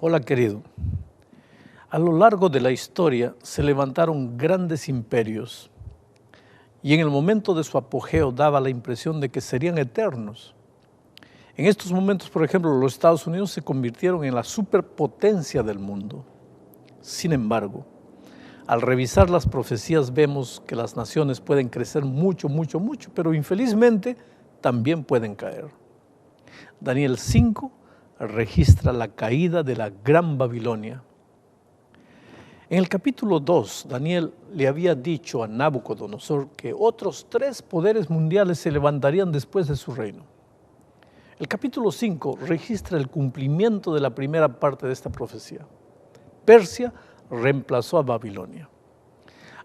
Hola querido, a lo largo de la historia se levantaron grandes imperios y en el momento de su apogeo daba la impresión de que serían eternos. En estos momentos, por ejemplo, los Estados Unidos se convirtieron en la superpotencia del mundo. Sin embargo, al revisar las profecías vemos que las naciones pueden crecer mucho, pero infelizmente también pueden caer. Daniel 5 registra la caída de la Gran Babilonia. En el capítulo 2, Daniel le había dicho a Nabucodonosor que otros 3 poderes mundiales se levantarían después de su reino. El capítulo 5 registra el cumplimiento de la primera parte de esta profecía. Persia reemplazó a Babilonia.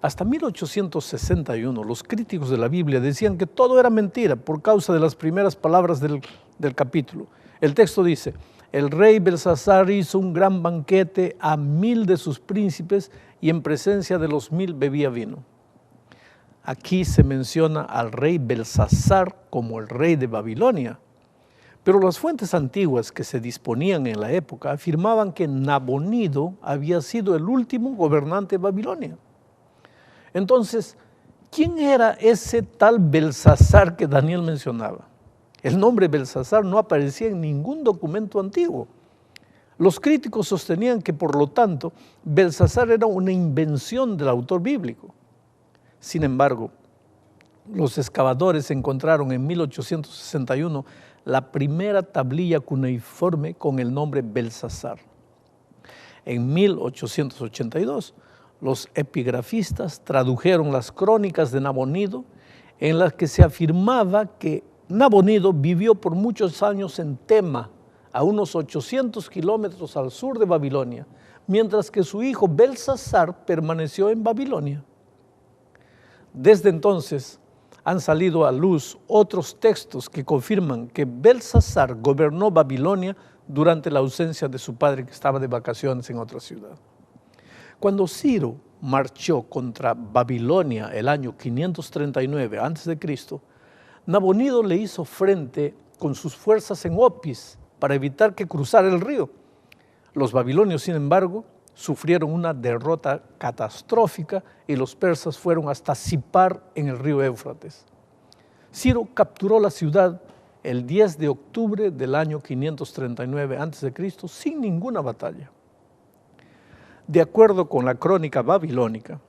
Hasta 1861, los críticos de la Biblia decían que todo era mentira por causa de las primeras palabras del capítulo. El texto dice: el rey Belsasar hizo un gran banquete a 1000 de sus príncipes y en presencia de los 1000 bebía vino. Aquí se menciona al rey Belsasar como el rey de Babilonia, pero las fuentes antiguas que se disponían en la época afirmaban que Nabonido había sido el último gobernante de Babilonia. Entonces, ¿quién era ese tal Belsasar que Daniel mencionaba? El nombre Belsasar no aparecía en ningún documento antiguo. Los críticos sostenían que, por lo tanto, Belsasar era una invención del autor bíblico. Sin embargo, los excavadores encontraron en 1861 la primera tablilla cuneiforme con el nombre Belsasar. En 1882, los epigrafistas tradujeron las crónicas de Nabonido, en las que se afirmaba que Nabonido vivió por muchos años en Tema, a unos 800 kilómetros al sur de Babilonia, mientras que su hijo Belsasar permaneció en Babilonia. Desde entonces han salido a luz otros textos que confirman que Belsasar gobernó Babilonia durante la ausencia de su padre, que estaba de vacaciones en otra ciudad. Cuando Ciro marchó contra Babilonia el año 539 a.C., Nabonido le hizo frente con sus fuerzas en Opis para evitar que cruzara el río. Los babilonios, sin embargo, sufrieron una derrota catastrófica y los persas fueron hasta Sipar en el río Éufrates. Ciro capturó la ciudad el 10 de octubre del año 539 a.C. sin ninguna batalla. De acuerdo con la crónica babilónica,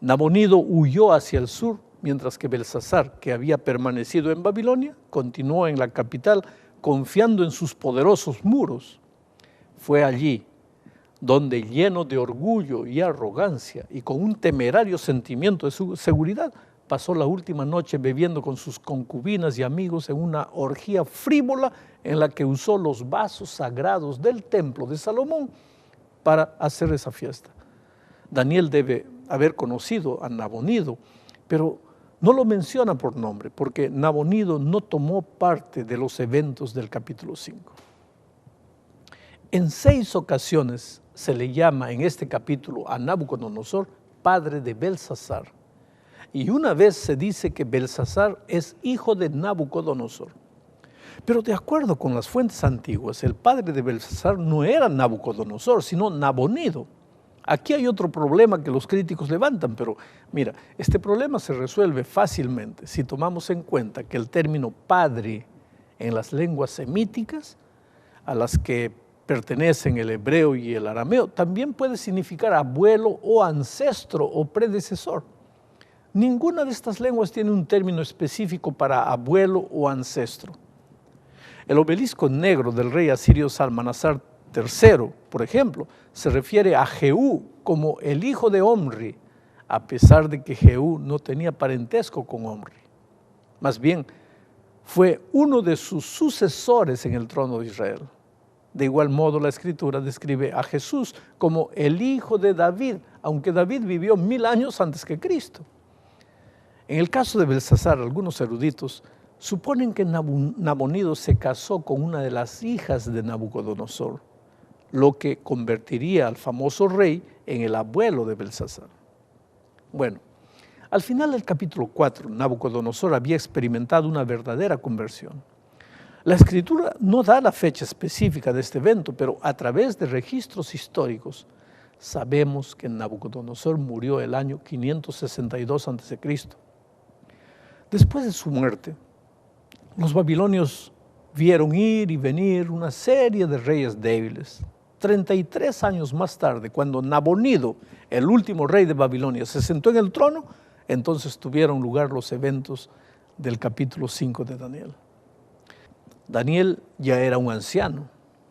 Nabonido huyó hacia el sur, mientras que Belsasar, que había permanecido en Babilonia, continuó en la capital confiando en sus poderosos muros. Fue allí donde, lleno de orgullo y arrogancia y con un temerario sentimiento de su seguridad, pasó la última noche bebiendo con sus concubinas y amigos en una orgía frívola en la que usó los vasos sagrados del templo de Salomón para hacer esa fiesta. Daniel debe haber conocido a Nabonido, pero no lo menciona por nombre, porque Nabonido no tomó parte de los eventos del capítulo 5. En 6 ocasiones se le llama en este capítulo a Nabucodonosor padre de Belsasar, y una vez se dice que Belsasar es hijo de Nabucodonosor. Pero de acuerdo con las fuentes antiguas, el padre de Belsasar no era Nabucodonosor, sino Nabonido. Aquí hay otro problema que los críticos levantan, pero mira, este problema se resuelve fácilmente si tomamos en cuenta que el término padre en las lenguas semíticas, a las que pertenecen el hebreo y el arameo, también puede significar abuelo o ancestro o predecesor. Ninguna de estas lenguas tiene un término específico para abuelo o ancestro. El obelisco negro del rey asirio Salmanasar III, por ejemplo, se refiere a Jehú como el hijo de Omri, a pesar de que Jehú no tenía parentesco con Omri. Más bien, fue uno de sus sucesores en el trono de Israel. De igual modo, la Escritura describe a Jesús como el hijo de David, aunque David vivió 1000 años antes que Cristo. En el caso de Belsasar, algunos eruditos suponen que Nabonido se casó con una de las hijas de Nabucodonosor, lo que convertiría al famoso rey en el abuelo de Belsasar. Bueno, al final del capítulo 4, Nabucodonosor había experimentado una verdadera conversión. La escritura no da la fecha específica de este evento, pero a través de registros históricos sabemos que Nabucodonosor murió el año 562 a.C. Después de su muerte, los babilonios vieron ir y venir una serie de reyes débiles. 33 años más tarde, cuando Nabonido, el último rey de Babilonia, se sentó en el trono, entonces tuvieron lugar los eventos del capítulo 5 de Daniel. Daniel ya era un anciano,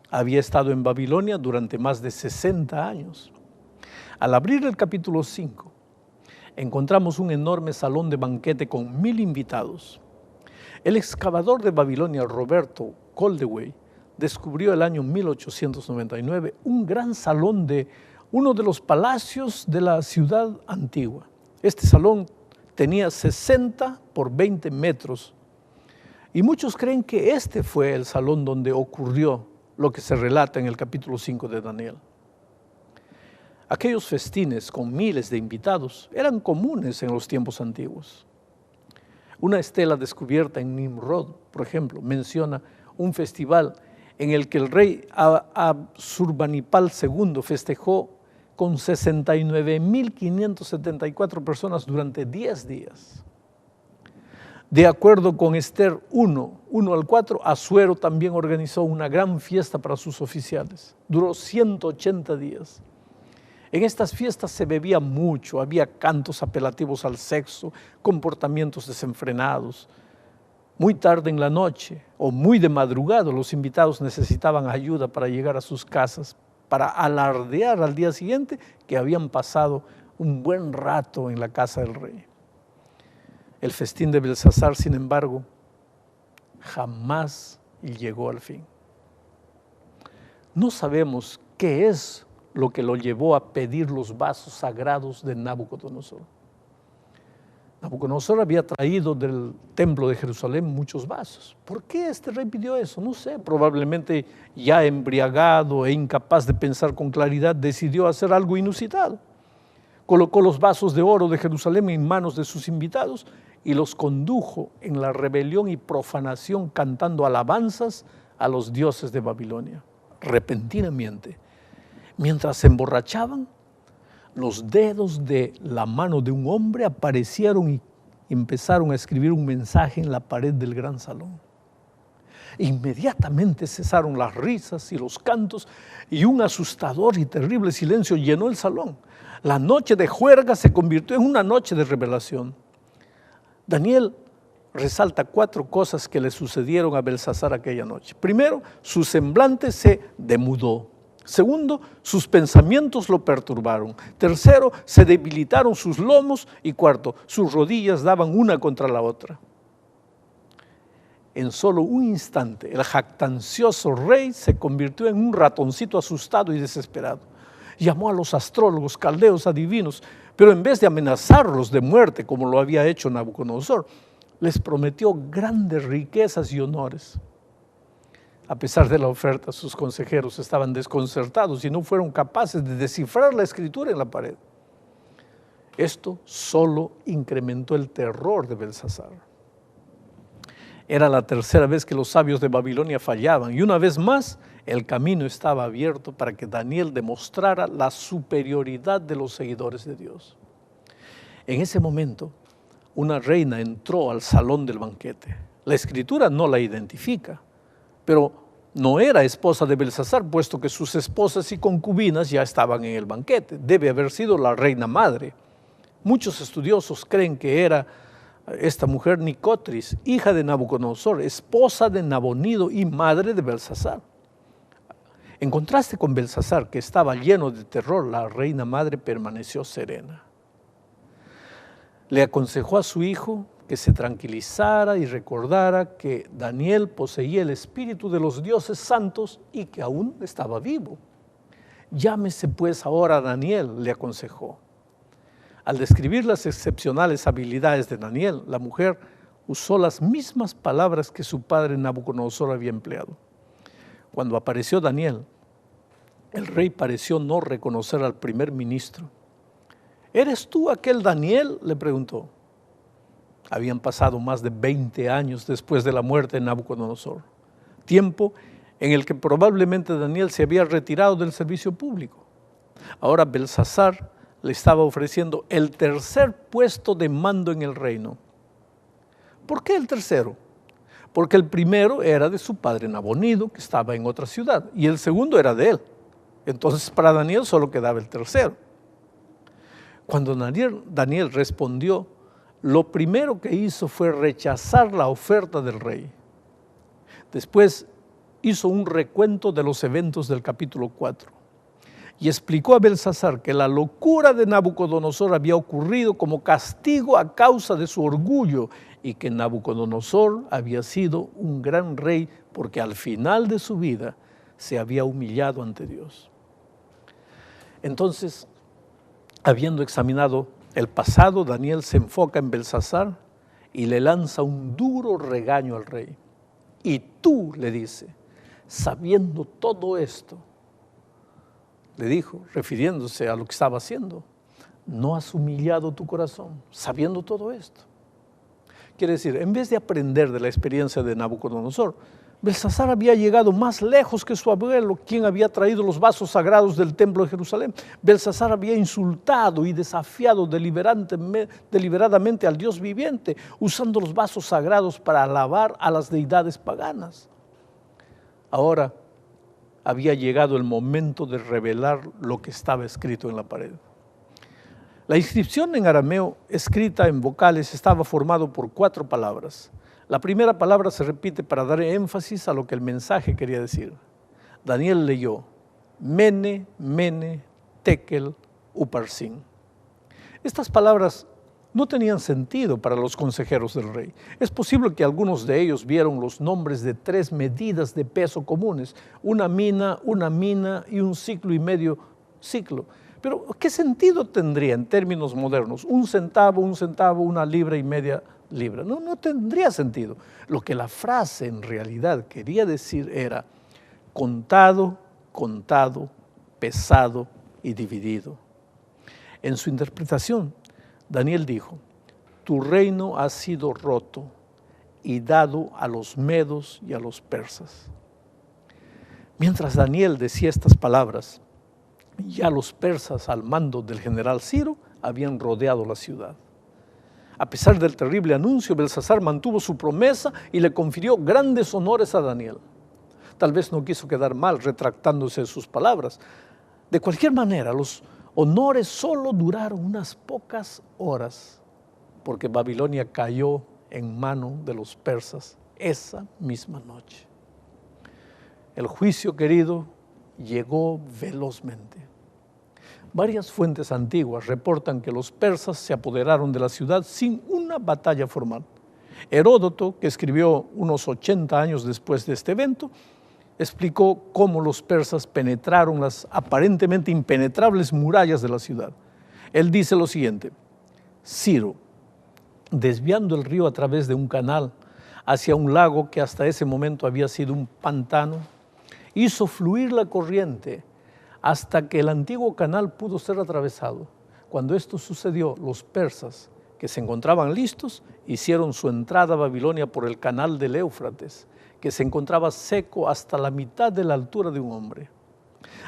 había estado en Babilonia durante más de 60 años. Al abrir el capítulo 5, encontramos un enorme salón de banquete con 1000 invitados. El excavador de Babilonia, Roberto Coldewey, descubrió el año 1899 un gran salón de uno de los palacios de la ciudad antigua. Este salón tenía 60 por 20 metros y muchos creen que este fue el salón donde ocurrió lo que se relata en el capítulo 5 de Daniel. Aquellos festines con miles de invitados eran comunes en los tiempos antiguos. Una estela descubierta en Nimrod, por ejemplo, menciona un festival en el que el rey Asurbanipal II festejó con 69.574 personas durante 10 días. De acuerdo con Esther 1 al 4, Asuero también organizó una gran fiesta para sus oficiales. Duró 180 días. En estas fiestas se bebía mucho, había cantos apelativos al sexo, comportamientos desenfrenados. Muy tarde en la noche o muy de madrugada, los invitados necesitaban ayuda para llegar a sus casas, para alardear al día siguiente que habían pasado un buen rato en la casa del rey. El festín de Belsasar, sin embargo, jamás llegó al fin. No sabemos qué es lo que lo llevó a pedir los vasos sagrados de Nabucodonosor. Nabucodonosor había traído del templo de Jerusalén muchos vasos. ¿Por qué este rey pidió eso? No sé, probablemente ya embriagado e incapaz de pensar con claridad, decidió hacer algo inusitado. Colocó los vasos de oro de Jerusalén en manos de sus invitados y los condujo en la rebelión y profanación cantando alabanzas a los dioses de Babilonia. Repentinamente, mientras se emborrachaban, los dedos de la mano de un hombre aparecieron y empezaron a escribir un mensaje en la pared del gran salón. Inmediatamente cesaron las risas y los cantos y un asustador y terrible silencio llenó el salón. La noche de juerga se convirtió en una noche de revelación. Daniel resalta 4 cosas que le sucedieron a Belsasar aquella noche. Primero, su semblante se demudó. Segundo, sus pensamientos lo perturbaron. Tercero, se debilitaron sus lomos. Y cuarto, sus rodillas daban una contra la otra. En solo un instante, el jactancioso rey se convirtió en un ratoncito asustado y desesperado. Llamó a los astrólogos, caldeos, adivinos, pero en vez de amenazarlos de muerte, como lo había hecho Nabucodonosor, les prometió grandes riquezas y honores. A pesar de la oferta, sus consejeros estaban desconcertados y no fueron capaces de descifrar la escritura en la pared. Esto solo incrementó el terror de Belsasar. Era la tercera vez que los sabios de Babilonia fallaban y una vez más el camino estaba abierto para que Daniel demostrara la superioridad de los seguidores de Dios. En ese momento, una reina entró al salón del banquete. La escritura no la identifica, pero no era esposa de Belsasar, puesto que sus esposas y concubinas ya estaban en el banquete. Debe haber sido la reina madre. Muchos estudiosos creen que era esta mujer Nicotris, hija de Nabucodonosor, esposa de Nabonido y madre de Belsasar. En contraste con Belsasar, que estaba lleno de terror, la reina madre permaneció serena. Le aconsejó a su hijo que se tranquilizara y recordara que Daniel poseía el espíritu de los dioses santos y que aún estaba vivo. Llámese pues ahora a Daniel, le aconsejó. Al describir las excepcionales habilidades de Daniel, la mujer usó las mismas palabras que su padre Nabucodonosor había empleado. Cuando apareció Daniel, el rey pareció no reconocer al primer ministro. ¿Eres tú aquel Daniel?, le preguntó. Habían pasado más de 20 años después de la muerte de Nabucodonosor. tiempo en el que probablemente Daniel se había retirado del servicio público. Ahora Belsasar le estaba ofreciendo el tercer puesto de mando en el reino. ¿Por qué el tercero? Porque el primero era de su padre Nabonido, que estaba en otra ciudad, y el segundo era de él. Entonces para Daniel solo quedaba el tercero. Cuando Daniel respondió, lo primero que hizo fue rechazar la oferta del rey. Después hizo un recuento de los eventos del capítulo 4 y explicó a Belsasar que la locura de Nabucodonosor había ocurrido como castigo a causa de su orgullo y que Nabucodonosor había sido un gran rey porque al final de su vida se había humillado ante Dios. Entonces, habiendo examinado el pasado, Daniel se enfoca en Belsasar y le lanza un duro regaño al rey. Y tú, le dice, sabiendo todo esto, le dijo, refiriéndose a lo que estaba haciendo, ¿no has humillado tu corazón sabiendo todo esto? Quiere decir, en vez de aprender de la experiencia de Nabucodonosor, Belsasar había llegado más lejos que su abuelo, quien había traído los vasos sagrados del templo de Jerusalén. Belsasar había insultado y desafiado deliberadamente al Dios viviente, usando los vasos sagrados para alabar a las deidades paganas. Ahora había llegado el momento de revelar lo que estaba escrito en la pared. La inscripción en arameo, escrita en vocales, estaba formado por 4 palabras. La primera palabra se repite para dar énfasis a lo que el mensaje quería decir. Daniel leyó, Mene, Mene, Tekel, Uparsin. Estas palabras no tenían sentido para los consejeros del rey. Es posible que algunos de ellos vieron los nombres de 3 medidas de peso comunes, una mina y un ciclo y medio ciclo. Pero, ¿qué sentido tendría en términos modernos? Un centavo, una libra y media libra. No tendría sentido. Lo que la frase en realidad quería decir era contado, pesado y dividido. En su interpretación, Daniel dijo, tu reino ha sido roto y dado a los medos y a los persas. Mientras Daniel decía estas palabras, ya los persas al mando del general Ciro habían rodeado la ciudad. A pesar del terrible anuncio, Belsasar mantuvo su promesa y le confirió grandes honores a Daniel. Tal vez no quiso quedar mal retractándose de sus palabras. De cualquier manera, los honores solo duraron unas pocas horas, porque Babilonia cayó en mano de los persas esa misma noche. El juicio, querido, llegó velozmente. Varias fuentes antiguas reportan que los persas se apoderaron de la ciudad sin una batalla formal. Heródoto, que escribió unos 80 años después de este evento, explicó cómo los persas penetraron las aparentemente impenetrables murallas de la ciudad. Él dice lo siguiente, Ciro, desviando el río a través de un canal hacia un lago que hasta ese momento había sido un pantano, hizo fluir la corriente hasta que el antiguo canal pudo ser atravesado. Cuando esto sucedió, los persas, que se encontraban listos, hicieron su entrada a Babilonia por el canal del Éufrates, que se encontraba seco hasta la mitad de la altura de un hombre.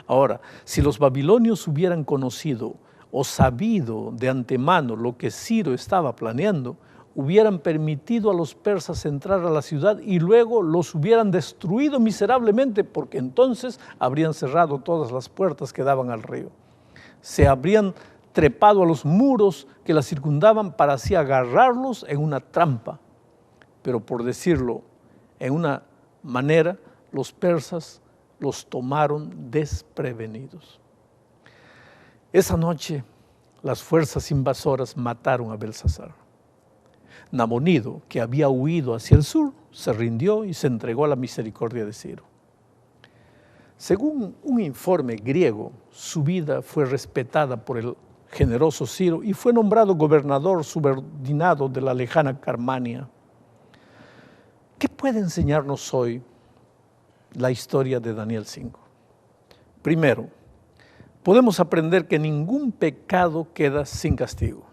Ahora, si los babilonios hubieran conocido o sabido de antemano lo que Ciro estaba planeando, hubieran permitido a los persas entrar a la ciudad y luego los hubieran destruido miserablemente, porque entonces habrían cerrado todas las puertas que daban al río. Se habrían trepado a los muros que la circundaban para así agarrarlos en una trampa. Pero por decirlo en una manera, los persas los tomaron desprevenidos. Esa noche, las fuerzas invasoras mataron a Belsasar. Nabonido, que había huido hacia el sur, se rindió y se entregó a la misericordia de Ciro. Según un informe griego, su vida fue respetada por el generoso Ciro y fue nombrado gobernador subordinado de la lejana Carmania. ¿Qué puede enseñarnos hoy la historia de Daniel 5? Primero, podemos aprender que ningún pecado queda sin castigo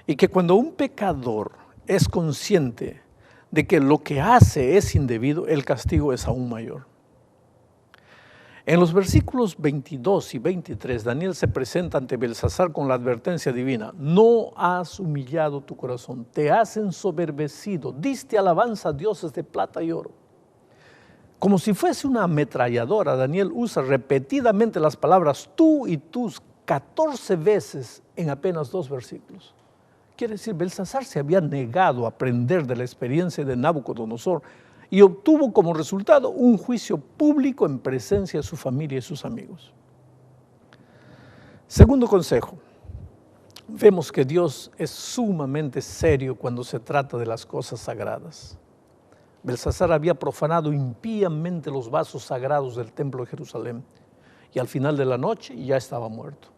y que cuando un pecador es consciente de que lo que hace es indebido, el castigo es aún mayor. En los versículos 22 y 23, Daniel se presenta ante Belsasar con la advertencia divina: no has humillado tu corazón, te has ensoberbecido, diste alabanza a dioses de plata y oro. Como si fuese una ametralladora, Daniel usa repetidamente las palabras tú y tus 14 veces en apenas 2 versículos. Quiere decir, Belsasar se había negado a aprender de la experiencia de Nabucodonosor y obtuvo como resultado un juicio público en presencia de su familia y sus amigos. Segundo consejo, vemos que Dios es sumamente serio cuando se trata de las cosas sagradas. Belsasar había profanado impíamente los vasos sagrados del templo de Jerusalén y al final de la noche ya estaba muerto.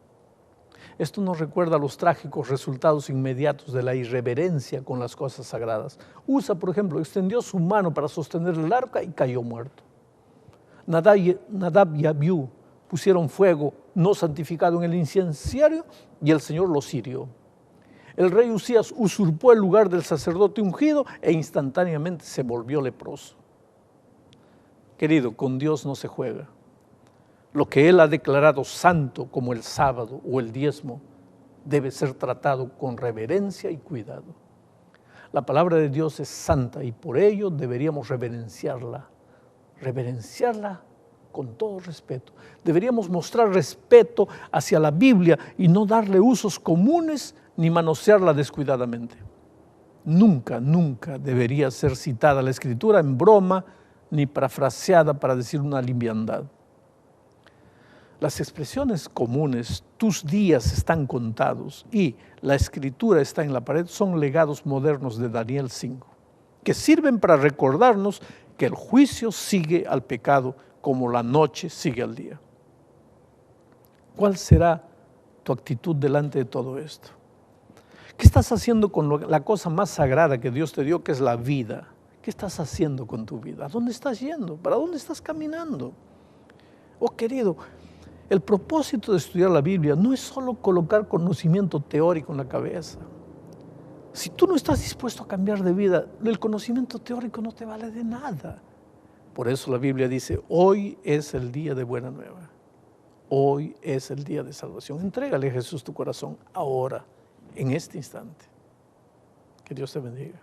Esto nos recuerda los trágicos resultados inmediatos de la irreverencia con las cosas sagradas. Usa, por ejemplo, extendió su mano para sostener el arca y cayó muerto. Nadab y Abiú pusieron fuego no santificado en el incenciario y el Señor los hirió. El rey Usías usurpó el lugar del sacerdote ungido e instantáneamente se volvió leproso. Querido, con Dios no se juega. Lo que Él ha declarado santo, como el sábado o el diezmo, debe ser tratado con reverencia y cuidado. La palabra de Dios es santa y por ello deberíamos reverenciarla con todo respeto. Deberíamos mostrar respeto hacia la Biblia y no darle usos comunes ni manosearla descuidadamente. Nunca, nunca debería ser citada la Escritura en broma ni parafraseada para decir una liviandad. Las expresiones comunes, tus días están contados y la Escritura está en la pared, son legados modernos de Daniel 5, que sirven para recordarnos que el juicio sigue al pecado como la noche sigue al día. ¿Cuál será tu actitud delante de todo esto? ¿Qué estás haciendo con la cosa más sagrada que Dios te dio, que es la vida? ¿Qué estás haciendo con tu vida? ¿A dónde estás yendo? ¿Para dónde estás caminando? Oh, querido, el propósito de estudiar la Biblia no es solo colocar conocimiento teórico en la cabeza. Si tú no estás dispuesto a cambiar de vida, el conocimiento teórico no te vale de nada. Por eso la Biblia dice, hoy es el día de buena nueva. Hoy es el día de salvación. Entrégale a Jesús tu corazón ahora, en este instante. Que Dios te bendiga.